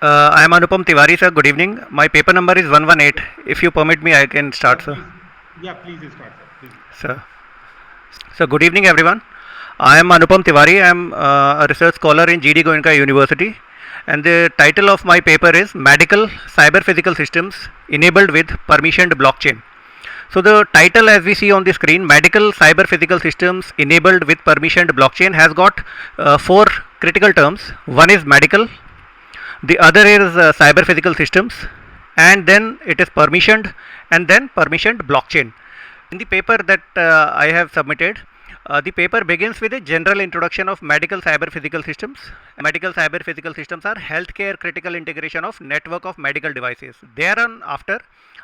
I am Anupam Tiwari, sir. Good evening. My paper number is 118. If you permit me, I can start, sir. Please. Yeah, please start, sir. Please. Sir. So, good evening, everyone. I am Anupam Tiwari. I am a research scholar in GD Goenka University. And the title of my paper is Medical Cyber Physical Systems Enabled with Permissioned Blockchain. So, the title, as we see on the screen, Medical Cyber Physical Systems Enabled with Permissioned Blockchain, has got four critical terms. One is medical, the other is cyber physical systems, and then it is permissioned, and then permissioned blockchain. In the paper that I have submitted, the paper begins with a general introduction of medical cyber physical systems. Medical cyber physical systems are healthcare critical integration of network of medical devices. Thereafter,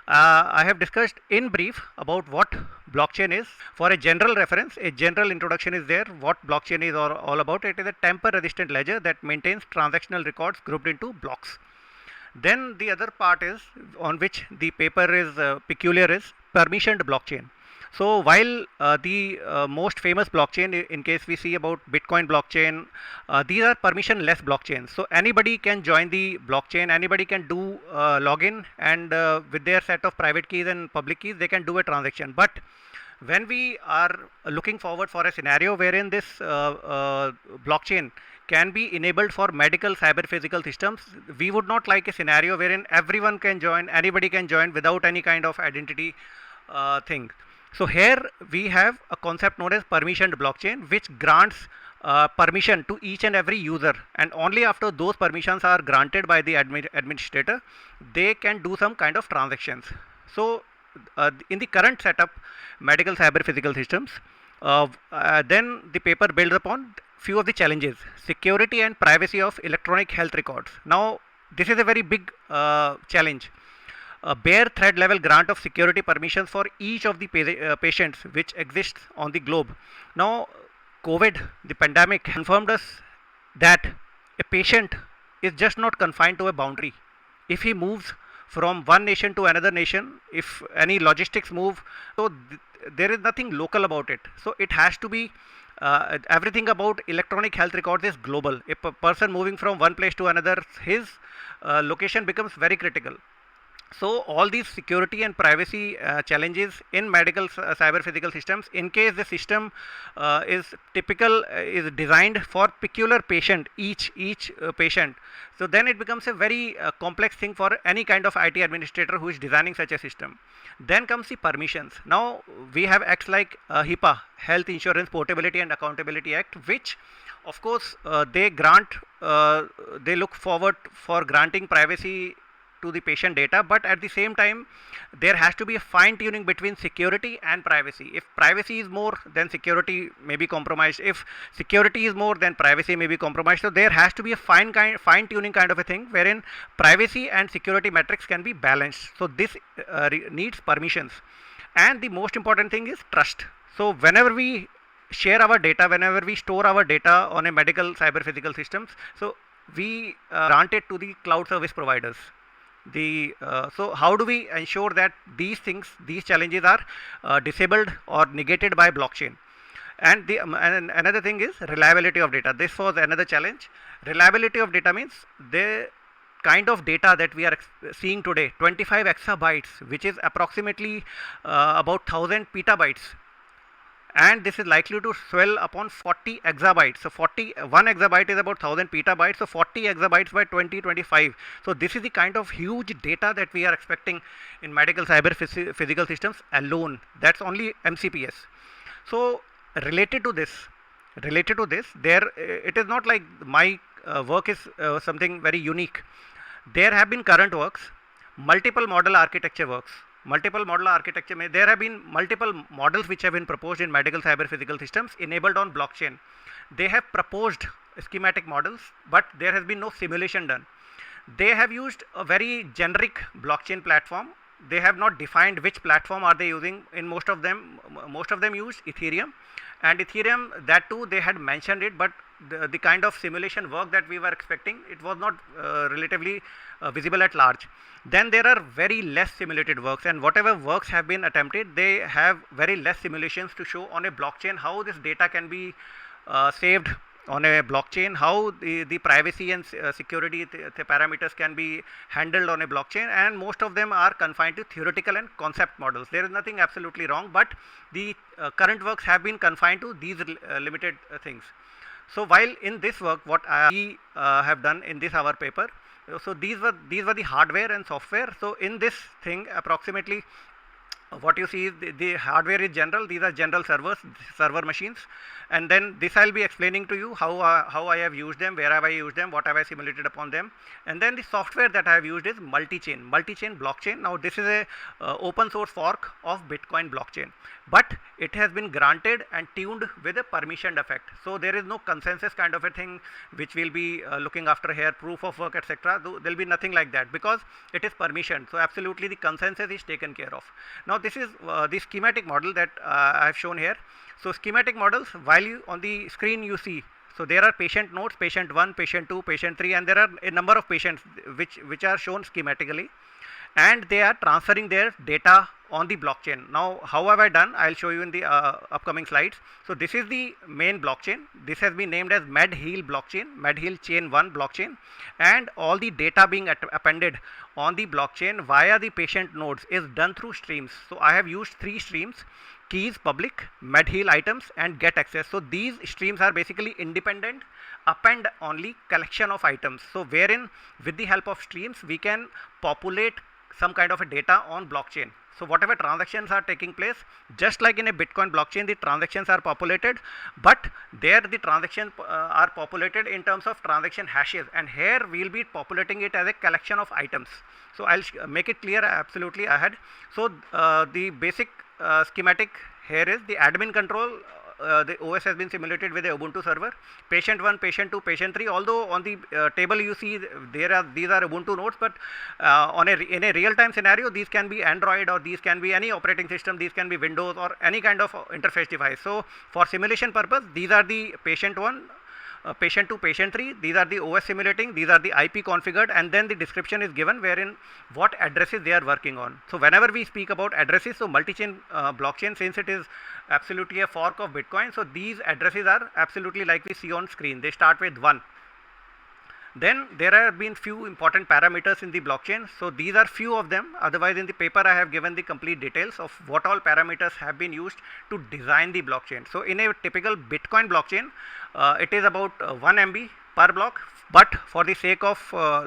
I have discussed in brief about what blockchain is. For a general reference, a general introduction is there. What blockchain is all about? It is a tamper resistant ledger that maintains transactional records grouped into blocks. Then the other part is on which the paper is peculiar is permissioned blockchain. So while the most famous blockchain, in case we see about Bitcoin blockchain, these are permissionless blockchains. So anybody can join the blockchain, anybody can do login, and with their set of private keys and public keys, they can do a transaction. But when we are looking forward for a scenario wherein this blockchain can be enabled for medical cyber physical systems, we would not like a scenario wherein everyone can join, anybody can join without any kind of identity thing. So here we have a concept known as permissioned blockchain, which grants permission to each and every user, and only after those permissions are granted by the administrator, they can do some kind of transactions. So in the current setup, medical cyber physical systems, then the paper builds upon few of the challenges: security and privacy of electronic health records. Now this is a very big challenge. A bare thread level grant of security permissions for each of the patients which exists on the globe. Now COVID, the pandemic, confirmed us that a patient is just not confined to a boundary. If he moves from one nation to another nation, if any logistics move, so there is nothing local about it. So it has to be everything about electronic health records is global. If a person moving from one place to another, his location becomes very critical. So all these security and privacy challenges in medical cyber physical systems, in case the system is designed for peculiar patient, each patient, so then it becomes a very complex thing for any kind of IT administrator who is designing such a system. Then comes the permissions. Now we have acts like HIPAA, Health Insurance Portability and Accountability Act, which of course they look forward for granting privacy to the patient data, but at the same time there has to be a fine tuning between security and privacy. If privacy is more, then security may be compromised. If security is more, then privacy may be compromised. So there has to be a fine tuning kind of a thing wherein privacy and security metrics can be balanced. So this needs permissions, and the most important thing is trust. So whenever we share our data, whenever we store our data on a medical cyber physical systems, so we grant it to the cloud service providers. So how do we ensure that these challenges are disabled or negated by blockchain? And another thing is reliability of data. This was another challenge. Reliability of data means the kind of data that we are seeing today, 25 exabytes, which is approximately about 1000 petabytes, and this is likely to swell upon 40 exabytes. So 1 exabyte is about 1000 petabytes, so 40 exabytes by 2025. So this is the kind of huge data that we are expecting in medical cyber physical systems alone. That's only MCPS. So related to this, there it is not like my work is something very unique. There have been current works, multiple model architecture works. There have been multiple models which have been proposed in medical cyber physical systems enabled on blockchain. They have proposed schematic models, but there has been no simulation done. They have used a very generic blockchain platform. They have not defined which platform are they using. In most of them used Ethereum, and Ethereum, that too they had mentioned it, but the kind of simulation work that we were expecting, it was not relatively visible at large. Then there are very less simulated works, and whatever works have been attempted, they have very less simulations to show on a blockchain how this data can be saved on a blockchain, how the privacy and security the parameters can be handled on a blockchain, and most of them are confined to theoretical and concept models. There is nothing absolutely wrong, but the current works have been confined to these limited things. So while in this work, what I have done in this our paper, so these were the hardware and software. So in this thing, approximately what you see is the hardware is general. These are general server machines, and then this I'll be explaining to you how I have used them, where have I used them, what have I simulated upon them, and then the software that I have used is multi-chain blockchain. Now this is a open source fork of Bitcoin blockchain, but it has been granted and tuned with a permissioned effect. So there is no consensus kind of a thing which we'll be looking after here, proof of work, etc. There'll be nothing like that because it is permissioned. So absolutely the consensus is taken care of. Now this is the schematic model that I have shown here. So schematic models, while you on the screen you see, so there are patient nodes, patient 1, patient 2, patient 3, and there are a number of patients which are shown schematically, and they are transferring their data on the blockchain. Now how have I done? I'll show you in the upcoming slides. So this is the main blockchain. This has been named as Medheal blockchain, Medheal chain 1 blockchain, and all the data being appended on the blockchain via the patient nodes is done through streams. So I have used 3 streams: keys public, Medheal items, and get access. So these streams are basically independent append only collection of items. So wherein with the help of streams we can populate some kind of a data on blockchain. So whatever transactions are taking place, just like in a Bitcoin blockchain, the transactions are populated, but there the transactions are populated in terms of transaction hashes, and here we will be populating it as a collection of items. So I'll make it clear absolutely ahead. So the basic schematic here is the admin control. The OS has been simulated with a Ubuntu server, patient 1, patient 2, patient 3. Although on the table you see these are Ubuntu nodes, but in a real time scenario these can be Android, or these can be any operating system, these can be Windows or any kind of interface device. So for simulation purpose, these are the patient 1, patient 2, patient 3, these are the OS simulating, these are the IP configured, and then the description is given wherein what addresses they are working on. So whenever we speak about addresses, so multi-chain blockchain, since it is absolutely a fork of Bitcoin, so these addresses are absolutely like we see on screen. They start with 1. Then there have been few important parameters in the blockchain. So these are few of them. Otherwise in the paper I have given the complete details of what all parameters have been used to design the blockchain. So in a typical Bitcoin blockchain, it is about 1 MB per block. But for the sake of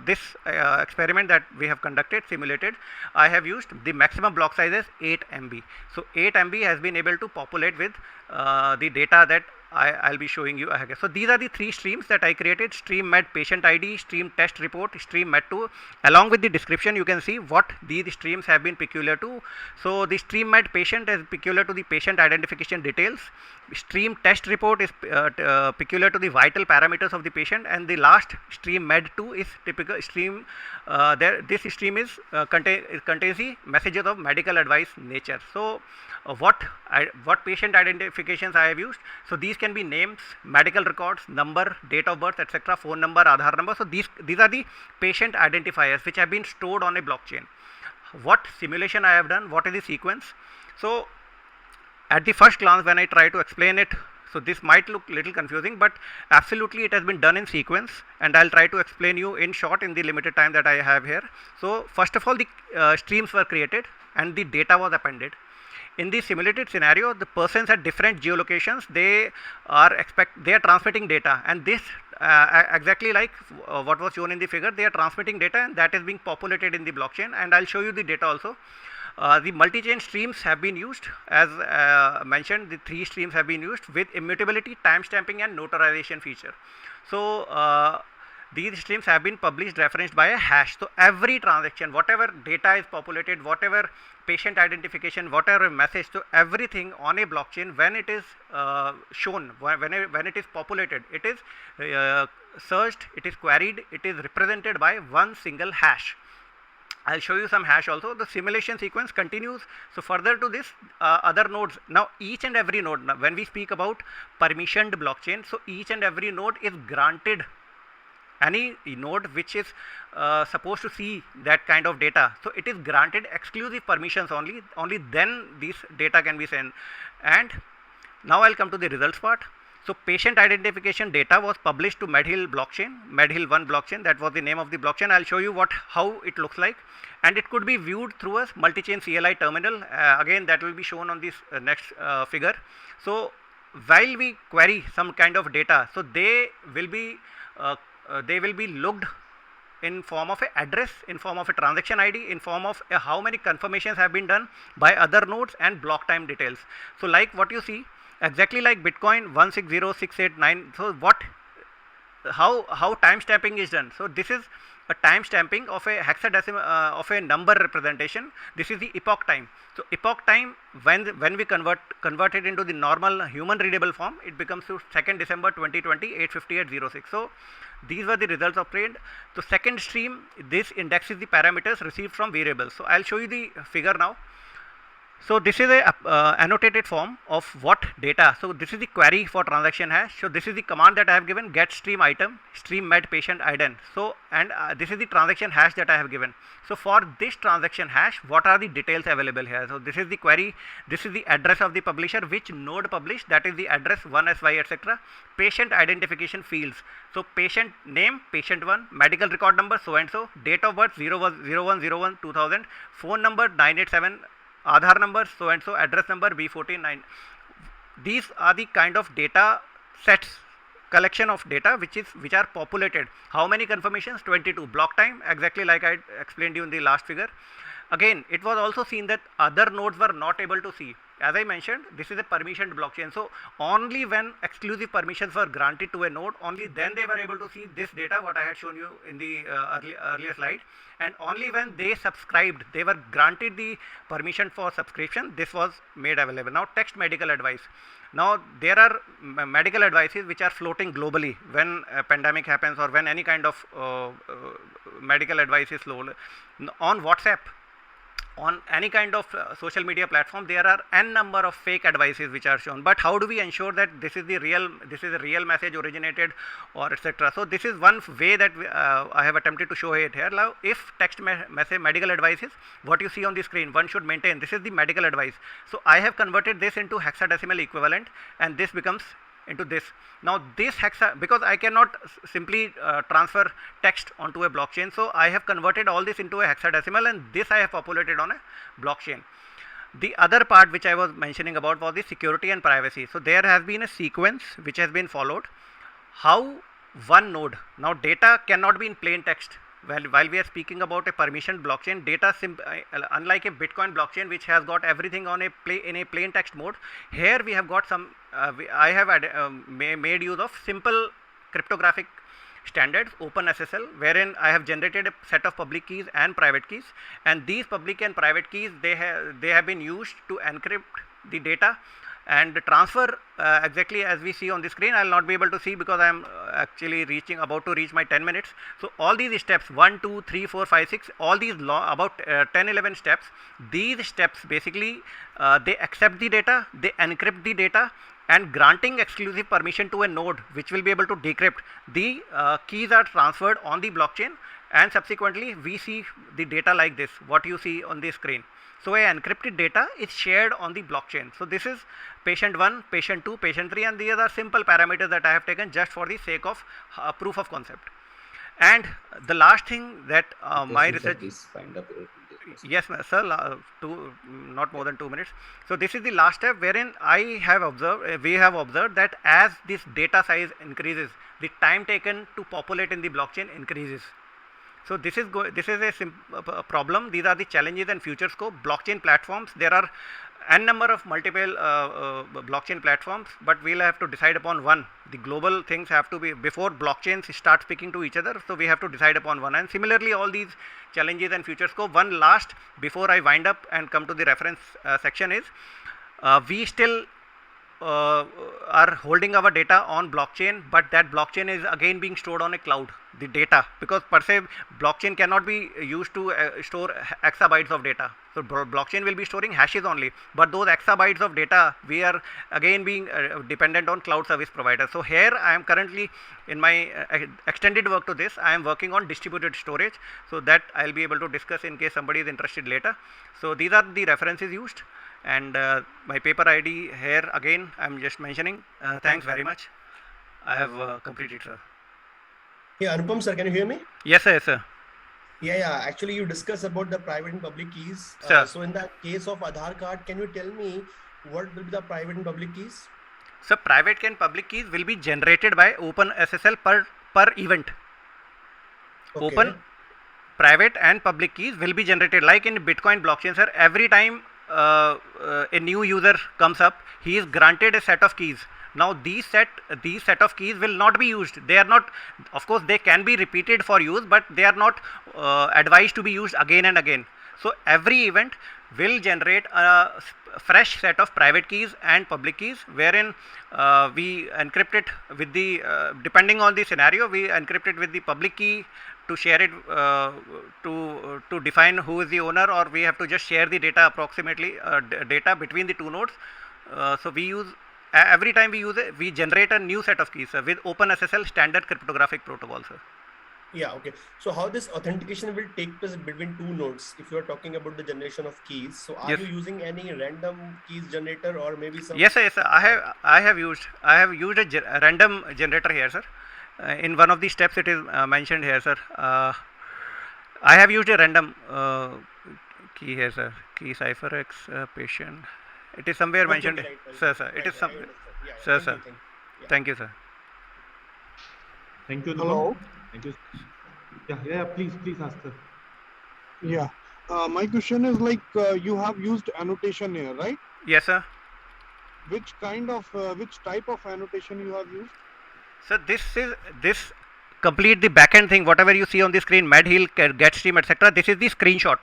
this experiment that we have conducted, simulated, I have used the maximum block size is 8 MB. So 8 MB has been able to populate with the data that I'll be showing you. So these are the 3 streams that I created: stream med patient ID, stream test report, stream med2. Along with the description you can see what these streams have been peculiar to. So the stream med patient is peculiar to the patient identification details. Stream test report is peculiar to the vital parameters of the patient, and the last stream med2 is typical stream. This stream is contains the messages of medical advice nature. So what patient identifications I have used. So these can be names, medical records, number, date of birth, etc., phone number, Aadhaar number. So these are the patient identifiers which have been stored on a blockchain. What simulation I have done, what is the sequence? So at the first glance when I try to explain it, so this might look little confusing, but absolutely it has been done in sequence, and I'll try to explain you in short in the limited time that I have here. So first of all, the streams were created and the data was appended. In the simulated scenario, the persons at different geolocations, they are transmitting data, and this exactly like what was shown in the figure, they are transmitting data, and that is being populated in the blockchain, and I'll show you the data also. The multi-chain streams have been used, as mentioned. The 3 streams have been used with immutability, timestamping, and notarization feature. So these streams have been published referenced by a hash. So every transaction, whatever data is populated, whatever patient identification, whatever message, so everything on a blockchain, when it is shown, when it is populated, it is searched, it is queried, it is represented by one single hash. I'll show you some hash also. The simulation sequence continues. So further to this, other nodes. Now each and every node, now when we speak about permissioned blockchain, so each and every node is granted any node which is supposed to see that kind of data. So it is granted exclusive permissions only then this data can be sent. And now I'll come to the results part. So patient identification data was published to Medhill blockchain, Medhill 1 blockchain, that was the name of the blockchain. I'll show you how it looks like, and it could be viewed through a multi-chain CLI terminal. Again, that will be shown on this next figure. So while we query some kind of data, so they will be looked in form of a address, in form of a transaction ID, in form of how many confirmations have been done by other nodes, and block time details. So like what you see, exactly like Bitcoin 160689. So how timestamping is done. So this is a timestamping of a hexadecimal of a number representation. This is the epoch time. So epoch time, when we convert it into the normal human readable form, it becomes to 2nd December 2020 8:58:06. So these were the results obtained. So second stream, this indexes the parameters received from variables. So I'll show you the figure now. So this is a annotated form of what data. So this is the query for transaction hash. So this is the command that I have given, get stream item, stream med patient ident. So and this is the transaction hash that I have given. So for this transaction hash, what are the details available here? So this is the query, this is the address of the publisher, which node published, that is the address 1SY etc. Patient identification fields. So patient name, patient 1, medical record number so and so, date of birth 01/01/2000, phone number 987, Aadhaar number so and so, address number B149. These are the kind of data sets, collection of data which are populated. How many confirmations? 22. Block time, exactly like I explained you in the last figure. Again, it was also seen that other nodes were not able to see. As I mentioned, this is a permissioned blockchain. So only when exclusive permissions were granted to a node, only then they were able to see this data, what I had shown you in the earlier slide. And only when they subscribed, they were granted the permission for subscription, this was made available. Now text medical advice. Now there are medical advices which are floating globally when a pandemic happens, or when any kind of medical advice is low. On WhatsApp, on any kind of social media platform, there are n number of fake advices which are shown. But how do we ensure that this is a real message originated, or etc.? So this is one way that I have attempted to show it here. Now if text message medical advices, what you see on the screen, one should maintain, this is the medical advice. So I have converted this into hexadecimal equivalent, and this becomes into this. Now this because I cannot simply transfer text onto a blockchain, so I have converted all this into a hexadecimal, and this I have populated on a blockchain. The other part which I was mentioning about was the security and privacy. So there has been a sequence which has been followed. How one node, now data cannot be in plain text. While we are speaking about a permissioned blockchain, data unlike a Bitcoin blockchain which has got everything on in a plain text mode, here we have got some I have made use of simple cryptographic standards, OpenSSL, wherein I have generated a set of public keys and private keys, and these public and private keys, they have been used to encrypt the data and transfer exactly as we see on the screen. I will not be able to see because I am actually about to reach my 10 minutes. So all these steps 1, 2, 3, 4, 5, 6, all these about 10, 11 steps, these steps basically they accept the data, they encrypt the data, and granting exclusive permission to a node which will be able to decrypt, the keys are transferred on the blockchain, and subsequently we see the data like this, what you see on the screen. So a encrypted data is shared on the blockchain. So this is patient 1, patient 2, patient 3, and these are simple parameters that I have taken just for the sake of proof of concept. And the last thing that my research, yes sir, not more than 2 minutes. So this is the last step wherein we have observed that as this data size increases, the time taken to populate in the blockchain increases. So this is a problem. These are the challenges and future scope. Blockchain platforms, there are n number of multiple blockchain platforms, but we'll have to decide upon one. The global things have to be, before blockchains start speaking to each other, so we have to decide upon one. And similarly, all these challenges and future scope. One last, before I wind up and come to the reference section, is we still are holding our data on blockchain, but that blockchain is again being stored on a cloud. the data, because per se blockchain cannot be used to store exabytes of data. So blockchain will be storing hashes only, but those exabytes of data, we are again being dependent on cloud service providers. So here I am currently in my extended work to this, I am working on distributed storage, so that I will be able to discuss in case somebody is interested later. So these are the references used, and my paper ID here again I am just mentioning. Thanks very much. I have completed, sir. Yeah, Anupam sir, can you hear me? Yes, sir. Yes, sir. Yeah. Actually, you discussed about the private and public keys. Sir. So in the case of Aadhaar card, can you tell me what will be the private and public keys? So private and public keys will be generated by OpenSSL per event. Okay. Open, private and public keys will be generated like in Bitcoin blockchain, sir. Every time a new user comes up, he is granted a set of keys. Now these set of keys will not be used. They are not, of course they can be repeated for use, but they are not advised to be used again and again. So every event will generate a fresh set of private keys and public keys, wherein we encrypt it with the depending on the scenario, we encrypt it with the public key to share it to define who is the owner, or we have to just share the data approximately data between the two nodes. So we use every time we use it, we generate a new set of keys with OpenSSL standard cryptographic protocol, sir. Yeah, okay. So how this authentication will take place between two nodes? If you are talking about the generation of keys, so are you using any random keys generator or maybe some? Yes, sir. I have used a random generator here, sir. In one of the steps, it is mentioned here, sir. I have used a random key here, sir. Key cipher X patient. It is somewhere mentioned, right. sir. It is some, sir. Thank you, sir. Thank you. Hello. Thank you. Yeah. Please ask, sir. Yeah. My question is like you have used annotation here, right? Yes, sir. Which type of annotation you have used? So this complete the backend thing. Whatever you see on the screen, Medhill, GetStream, etc. This is the screenshot,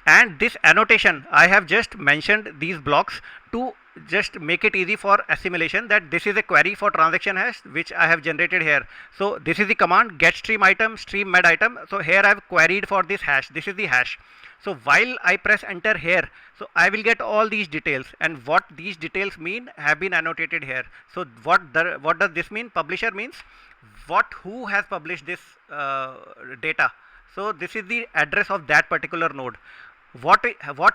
and this annotation I have just mentioned these blocks to just make it easy for assimilation, that this is a query for transaction hash which I have generated here. So this is the command get stream item, stream med item. So here I have queried for this hash. This is the hash. So while I press enter here, so I will get all these details, and what these details mean have been annotated here. So what does this mean? Publisher means who has published this data. So this is the address of that particular node. What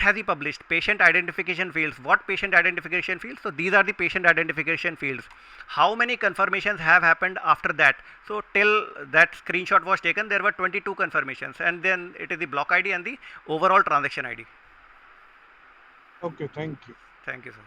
has he published? Patient identification fields. What patient identification fields? So these are the patient identification fields. How many confirmations have happened after that? So till that screenshot was taken, there were 22 confirmations, and then it is the block ID and the overall transaction ID. Okay, thank you. Thank you, sir.